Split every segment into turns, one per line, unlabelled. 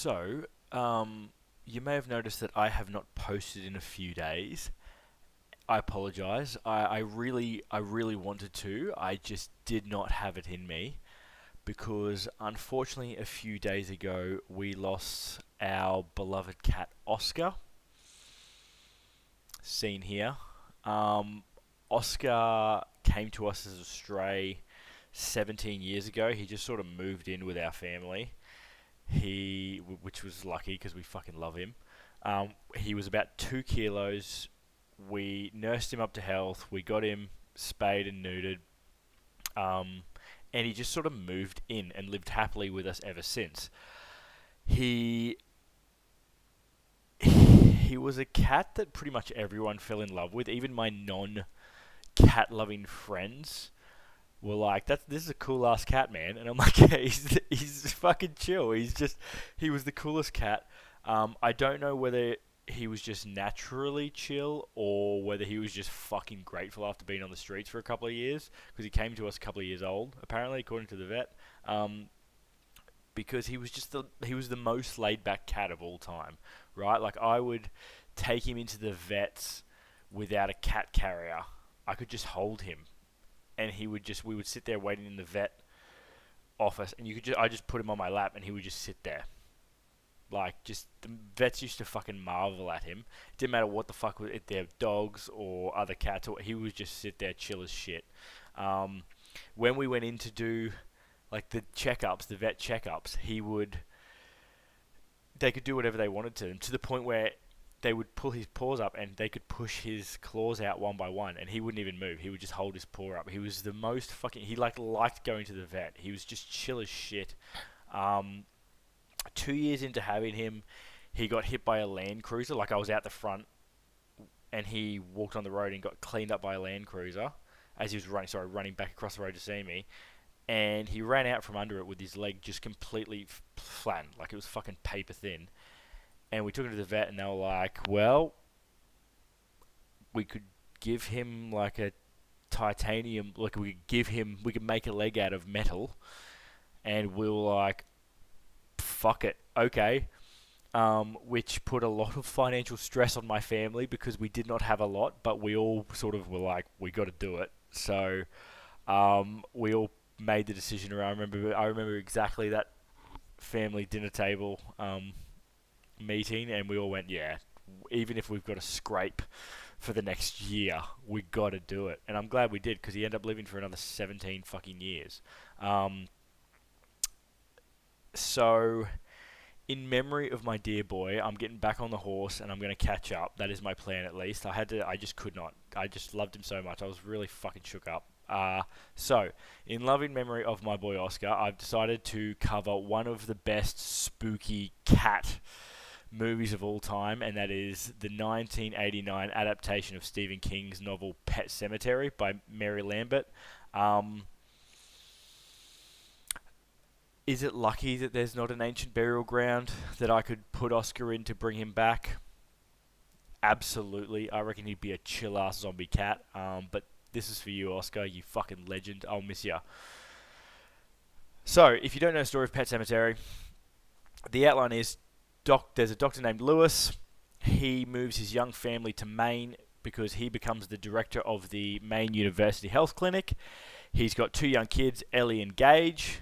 So, you may have noticed that I have not posted in a few days. I apologize. I really wanted to. I just did not have it in me because, unfortunately, a few days ago we lost our beloved cat Oscar. Seen here. Um, Oscar came to us as a stray 17 years ago. He just sort of moved in with our family. Which was lucky because we fucking love him. He was about 2 kilos. We nursed him up to health. We got him spayed and neutered. Um, and he just sort of moved in and lived happily with us ever since. He he was a cat that pretty much everyone fell in love with. Even my non-cat loving friends were like, this is a cool ass cat, man." And I'm like, "Yeah, he's fucking chill. He was the coolest cat." I don't know whether he was just naturally chill or whether he was just fucking grateful after being on the streets for a couple of years, because he came to us a couple of years old, apparently, according to the vet. Because he was the most laid back cat of all time, right? Like, I would take him into the vets without a cat carrier. I could just hold him, and we would sit there waiting in the vet office, and I just put him on my lap, and he would just sit there. Like, just the vets used to fucking marvel at him. It didn't matter what the fuck if they're dogs or other cats, or he would just sit there chill as shit. When we went in to do like the vet checkups, they could do whatever they wanted to the point where they would pull his paws up and they could push his claws out one by one, and he wouldn't even move. He would just hold his paw up. He was the most fucking. He liked going to the vet. He was just chill as shit. 2 years into having him, he got hit by a Land Cruiser. Like, I was out the front, and he walked on the road and got cleaned up by a Land Cruiser as he was running back across the road to see me. And he ran out from under it with his leg just completely flattened, like it was fucking paper thin. And we took him to the vet, and they were like, "Well, we could give him like a titanium, like we could make a leg out of metal." And we were like, "Fuck it, okay." Which put a lot of financial stress on my family because we did not have a lot, but we all sort of were like, "We got to do it." So we all made the decision around. I remember exactly that family dinner table meeting, and we all went, "Yeah, even if we've got to scrape for the next year, we got to do it." And I'm glad we did, because he ended up living for another 17 fucking years. So, in memory of my dear boy, I'm getting back on the horse and I'm going to catch up. That is my plan, at least. I just could not. I just loved him so much. I was really fucking shook up. So, in loving memory of my boy Oscar, I've decided to cover one of the best spooky cat movies of all time, and that is the 1989 adaptation of Stephen King's novel Pet Sematary by Mary Lambert. Is it lucky that there's not an ancient burial ground that I could put Oscar in to bring him back? Absolutely. I reckon he'd be a chill-ass zombie cat. But this is for you, Oscar, you fucking legend. I'll miss ya. So, if you don't know the story of Pet Sematary, the outline is there's a doctor named Lewis. He moves his young family to Maine because he becomes the director of the Maine University Health Clinic. He's got 2 young kids, Ellie and Gage,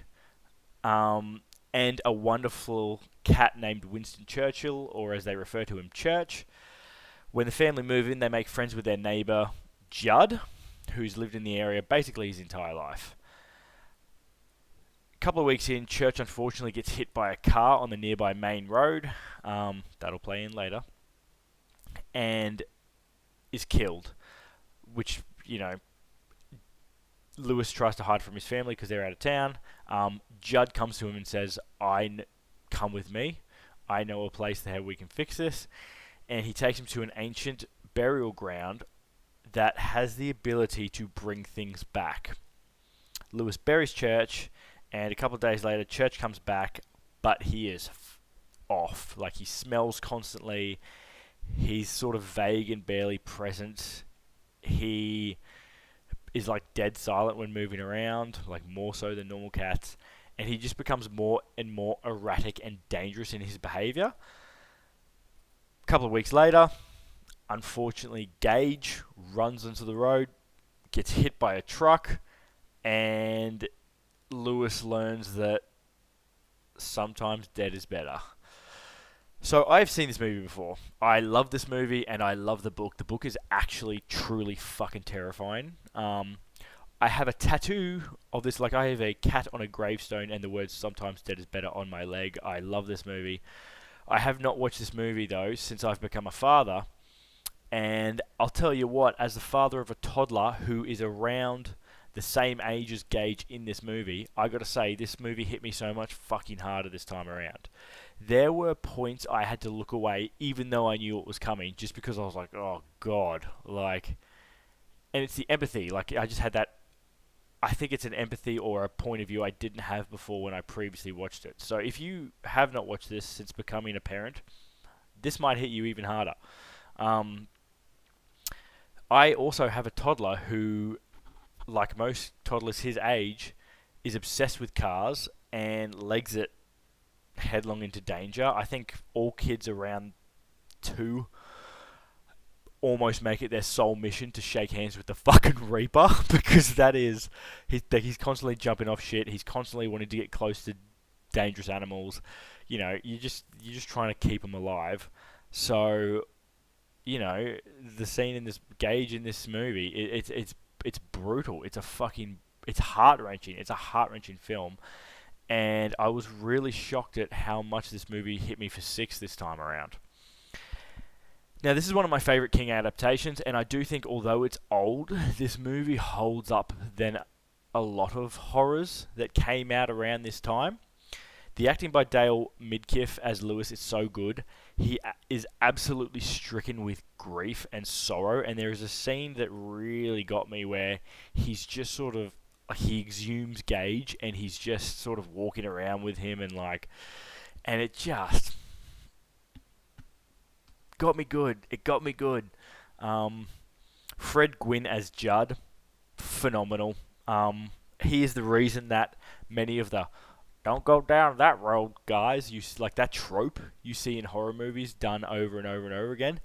and a wonderful cat named Winston Churchill, or as they refer to him, Church. When the family move in, they make friends with their neighbour, Judd, who's lived in the area basically his entire life. A couple of weeks in, Church unfortunately gets hit by a car on the nearby main road. That'll play in later. And is killed, which, Lewis tries to hide from his family because they're out of town. Judd comes to him and says, come with me. I know a place there we can fix this." And he takes him to an ancient burial ground that has the ability to bring things back. Lewis buries Church, and a couple of days later, Church comes back, but he is off. Like, he smells constantly. He's sort of vague and barely present. He is like dead silent when moving around, like more so than normal cats. and he just becomes more and more erratic and dangerous in his behaviour. A couple of weeks later, unfortunately, Gage runs onto the road, gets hit by a truck, and Lewis learns that sometimes dead is better. So I've seen this movie before. I love this movie and I love the book. The book is actually truly fucking terrifying. I have a tattoo of this, like I have a cat on a gravestone and the words "sometimes dead is better" on my leg. I love this movie. I have not watched this movie though since I've become a father. And I'll tell you what, as the father of a toddler who is around the same age as Gage in this movie, I gotta say, this movie hit me so much fucking harder this time around. There were points I had to look away, even though I knew it was coming, just because I was like, oh god, like, and it's the empathy, like, I just had that, I think it's an empathy or a point of view I didn't have before when I previously watched it. So if you have not watched this since becoming a parent, this might hit you even harder. I also have a toddler who, like most toddlers his age, is obsessed with cars and legs it headlong into danger. I think all kids around 2 almost make it their sole mission to shake hands with the fucking Reaper, because that is, he's constantly jumping off shit. He's constantly wanting to get close to dangerous animals. You know, you're just trying to keep them alive. So, you know, the scene in this Gage in this movie, it's brutal. It's heart wrenching. It's a heart wrenching film, and I was really shocked at how much this movie hit me for 6 this time around. Now, this is one of my favourite King adaptations, and I do think, although it's old, this movie holds up than a lot of horrors that came out around this time. The acting by Dale Midkiff as Lewis is so good. He is absolutely stricken with grief and sorrow, and there is a scene that really got me where he's just sort of, he exhumes Gage, and he's just sort of walking around with him, and it just got me good. It got me good. Fred Gwynne as Judd, phenomenal. He is the reason that many of the "don't go down that road" guys, like that trope you see in horror movies done over and over and over again,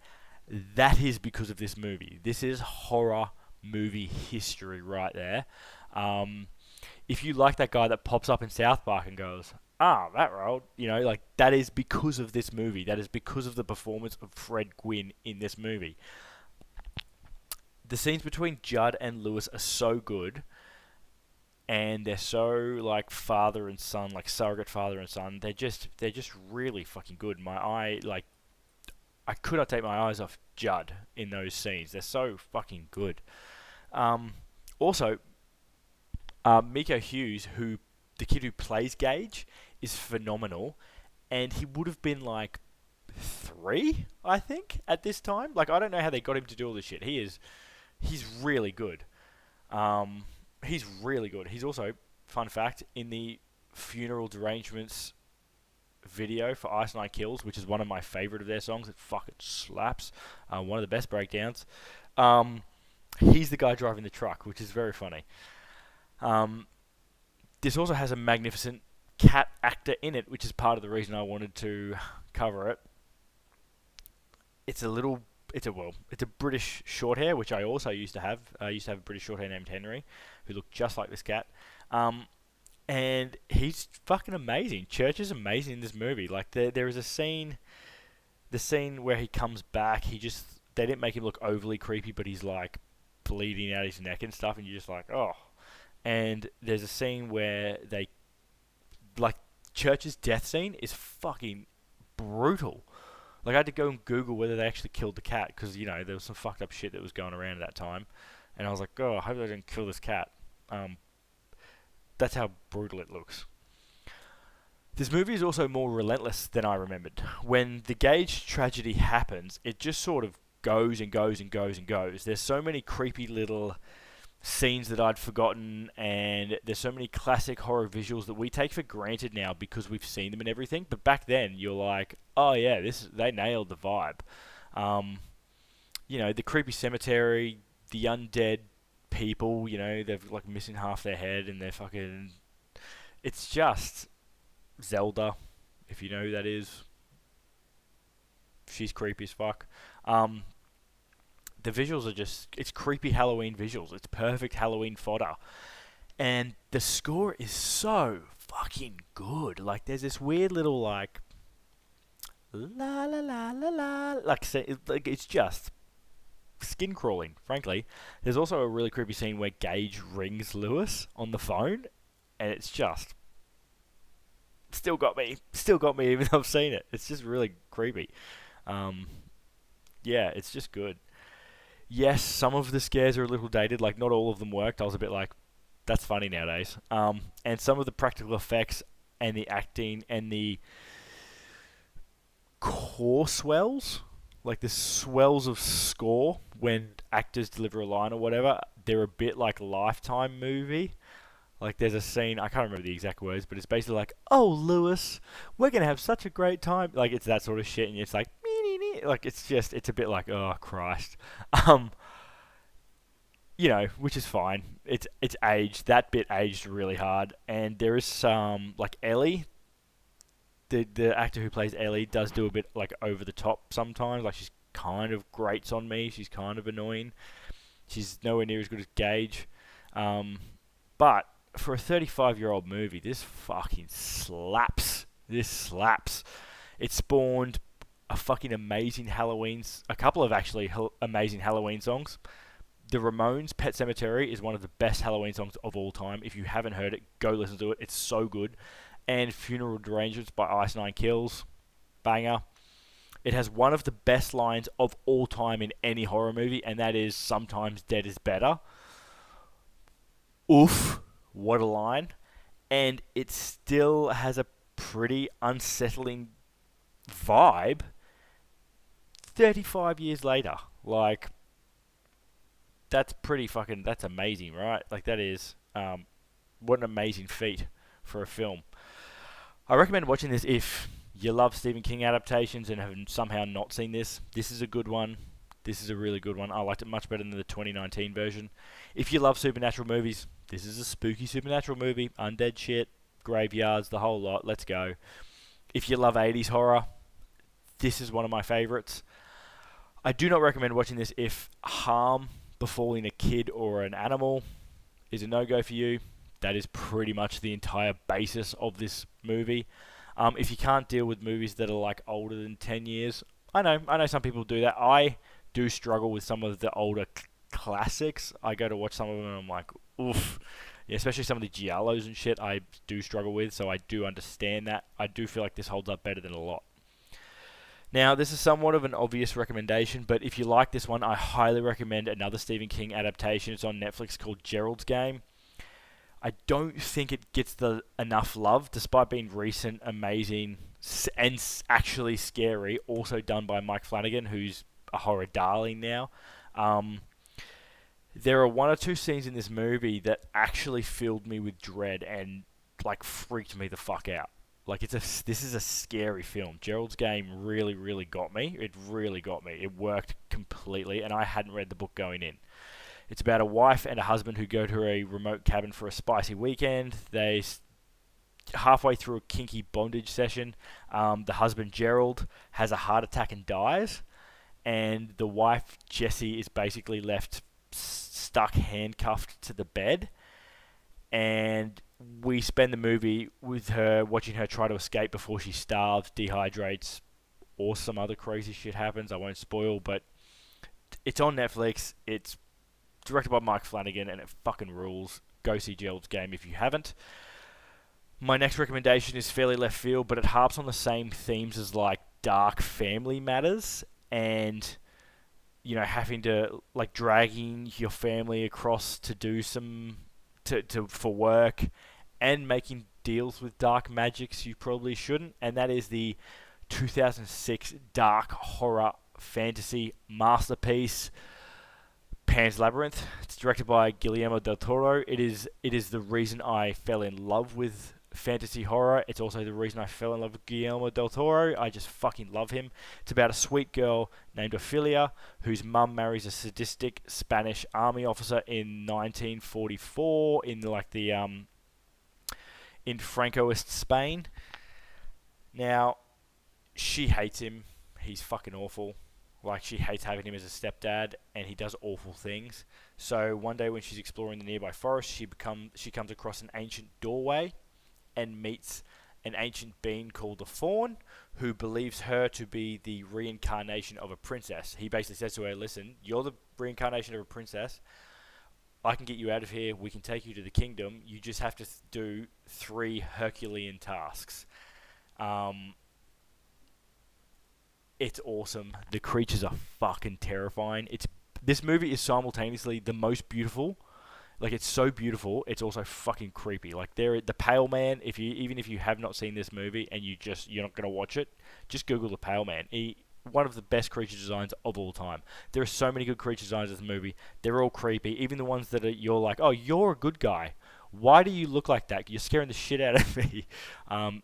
that is because of this movie. This is horror movie history right there. If you like that guy that pops up in South Park and goes, that road, you know, like, that is because of this movie. That is because of the performance of Fred Gwynne in this movie. The scenes between Judd and Lewis are so good, and they're so, like, father and son, like surrogate father and son. They're just really fucking good. I could not take my eyes off Judd in those scenes. They're so fucking good. Also, Miko Hughes, the kid who plays Gage, is phenomenal, and he would have been like 3, I think, at this time. Like, I don't know how they got him to do all this shit. He's really good. He's really good. He's also, fun fact, in the Funeral Derangements video for Ice Nine Kills, which is one of my favorite of their songs. It fucking slaps. One of the best breakdowns. He's the guy driving the truck, which is very funny. This also has a magnificent cat actor in it, which is part of the reason I wanted to cover it. It's a British Shorthair, which I also used to have. I used to have a British Shorthair named Henry, who looked just like this cat. And he's fucking amazing. Church is amazing in this movie. Like, there is a scene, the scene where he comes back, they didn't make him look overly creepy, but he's like bleeding out his neck and stuff, and you're just like, oh. And there's a scene where Church's death scene is fucking brutal. Like, I had to go and Google whether they actually killed the cat, because, you know, there was some fucked up shit that was going around at that time. And I was like, oh, I hope they didn't kill this cat. That's how brutal it looks. This movie is also more relentless than I remembered. When the Gage tragedy happens, it just sort of goes and goes and goes and goes. There's so many creepy little scenes that I'd forgotten, and there's so many classic horror visuals that we take for granted now because we've seen them and everything. But back then, you're like, oh yeah, they nailed the vibe. You know, the creepy cemetery, the undead people, you know, they've like missing half their head, and they're fucking, it's just Zelda, if you know who that is. She's creepy as fuck. Um, the visuals are it's creepy Halloween visuals. It's perfect Halloween fodder. And the score is so fucking good. Like, there's this weird little, like, la la la la la, like it's just skin crawling, frankly. There's also a really creepy scene where Gage rings Lewis on the phone, and it's just still got me even though I've seen it. It's just really creepy. Um, yeah, it's just good. Yes, some of the scares are a little dated. Like, not all of them worked. I was a bit like, that's funny nowadays. And some of the practical effects and the acting and the core swells, like the swells of score when actors deliver a line or whatever, they're a bit like Lifetime movie. Like, there's a scene, I can't remember the exact words, but it's basically like, "Oh, Lewis, we're going to have such a great time." Like, it's that sort of shit, and it's like, like, it's a bit like, oh, Christ. Um, which is fine. It's aged. That bit aged really hard. And there is some, like, Ellie, the actor who plays Ellie does do a bit, like, over the top sometimes. Like, she's kind of grates on me. She's kind of annoying. She's nowhere near as good as Gage. But for a 35-year-old movie, this fucking slaps. This slaps. It spawned a fucking amazing a couple of actually amazing Halloween songs. The Ramones' Pet Sematary is one of the best Halloween songs of all time. If you haven't heard it, go listen to it. It's so good. And Funeral Derangements by Ice Nine Kills. Banger. It has one of the best lines of all time in any horror movie, and that is, "Sometimes dead is better." Oof. What a line. And it still has a pretty unsettling vibe 35 years later. Like, that's that's amazing, right? Like, that is, what an amazing feat for a film. I recommend watching this if you love Stephen King adaptations and have somehow not seen this. This is a good one. This is a really good one. I liked it much better than the 2019 version. If you love supernatural movies, this is a spooky supernatural movie. Undead shit, graveyards, the whole lot. Let's go. If you love 80s horror, this is one of my favorites. I do not recommend watching this if harm befalling a kid or an animal is a no-go for you. That is pretty much the entire basis of this movie. If you can't deal with movies that are, like, older than 10 years, I know some people do that. I do struggle with some of the older classics. I go to watch some of them and I'm like, oof. Yeah, especially some of the giallos and shit I do struggle with, so I do understand that. I do feel like this holds up better than a lot. Now, this is somewhat of an obvious recommendation, but if you like this one, I highly recommend another Stephen King adaptation. It's on Netflix called Gerald's Game. I don't think it gets enough love, despite being recent, amazing, and actually scary. Also done by Mike Flanagan, who's a horror darling now. There are one or two scenes in this movie that actually filled me with dread and, like, freaked me the fuck out. Like, this is a scary film. Gerald's Game really, really got me. It really got me. It worked completely, and I hadn't read the book going in. It's about a wife and a husband who go to a remote cabin for a spicy weekend. They, halfway through a kinky bondage session, the husband, Gerald, has a heart attack and dies, and the wife, Jessie, is basically left stuck, handcuffed to the bed, and we spend the movie with her, watching her try to escape before she starves, dehydrates, or some other crazy shit happens. I won't spoil, but it's on Netflix. It's directed by Mike Flanagan, and it fucking rules. Go see Gerald's Game if you haven't. My next recommendation is fairly left field, but it harps on the same themes as, like, dark family matters, and, you know, having to, like, dragging your family across to do for work, and making deals with dark magics you probably shouldn't, and that is the 2006 dark horror fantasy masterpiece, Pan's Labyrinth. It's directed by Guillermo del Toro. It is the reason I fell in love with fantasy horror. It's also the reason I fell in love with Guillermo del Toro. I just fucking love him. It's about a sweet girl named Ophelia whose mum marries a sadistic Spanish army officer in 1944 in in Francoist Spain. Now, she hates him. He's fucking awful. Like, she hates having him as a stepdad, and he does awful things. So one day when she's exploring the nearby forest, she comes across an ancient doorway and meets an ancient being called the Faun, who believes her to be the reincarnation of a princess. He basically says to her, listen, you're the reincarnation of a princess. I can get you out of here. We can take you to the kingdom. You just have to do 3 Herculean tasks. It's awesome. The creatures are fucking terrifying. This movie is simultaneously the most beautiful. Like, it's so beautiful, it's also fucking creepy. Like, the Pale Man, even if you have not seen this movie and you're not gonna watch it, just Google the Pale Man. One of the best creature designs of all time. There are so many good creature designs in this movie. They're all creepy. Even the ones that you're like, oh, you're a good guy. Why do you look like that? You're scaring the shit out of me.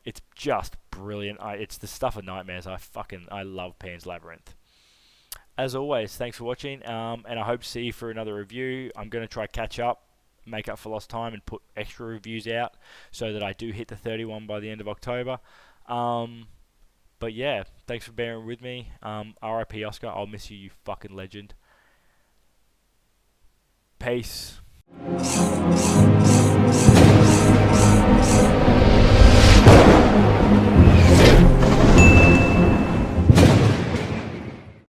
It's just brilliant. It's the stuff of nightmares. I love Pan's Labyrinth. As always, thanks for watching, and I hope to see you for another review. I'm going to try catch up, make up for lost time, and put extra reviews out so that I do hit the 31 by the end of October. But yeah, thanks for bearing with me. R.I.P. Oscar, I'll miss you, you fucking legend. Peace.